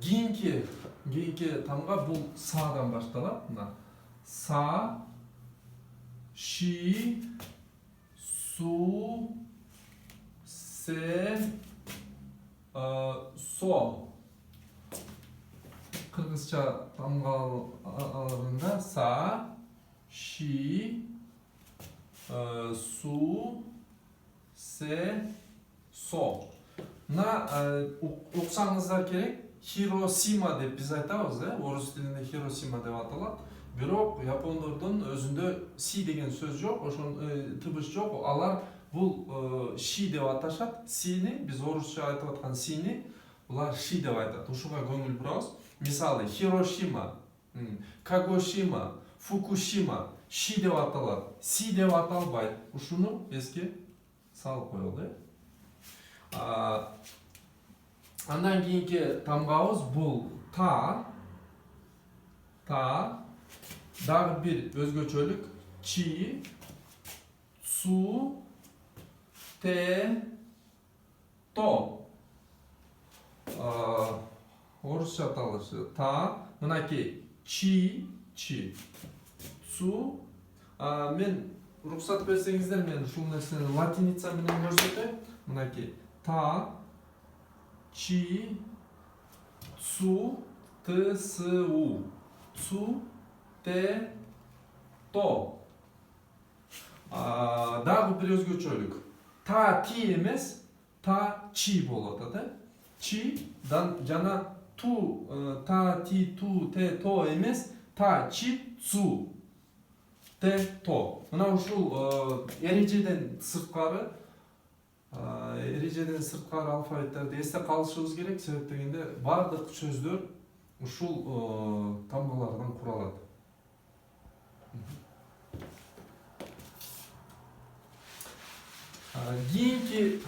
кийинки тамга бул саадан башталат. Мына са, ши, су, се, со. Кыргызча тамгаларында са, ши, су, се, со. Мына уксаңыздар керек. Хиросима деп биз айтабыз, орус тилинде Хиросима деп аталат. Бирок япондордун өзүндө си деген сөз жок, ошон тыбыш жок. Алар бул ши деп аташат. Сини биз орусча айтып аткан сини булар ши деп айтат. Ушуга көңүл бурабыз. Мисалы Хирошима, Кагошима, Фукушима ши деп аталат. Си деп аталбайт. Ушуну эске салып коелу. Андан кийинки тамгабыз бул та. Дагы бир өзгөчөлүк чи, цу, те, то. Орусча аталышы та. Мынакей чи, цу. Мен уруксат берсеңиздер, мен ушул нерсени латиница менен көрсөтөйм. Мынакей та, чи, цу, т, с, у. Цу, те, то. Дагы бир өзгөчөлүк. Та, ти эмес, та, чи болот да. Чи жана ту, та, ти, ту, те, то эмес, та, чи, цу, те, то. Мына ушул эрежеден сырткары алфавиттерди эсте калышыбыз керек. Себеп дегенде бардык сөздөр ушул тамгалардан куралат. Кийинки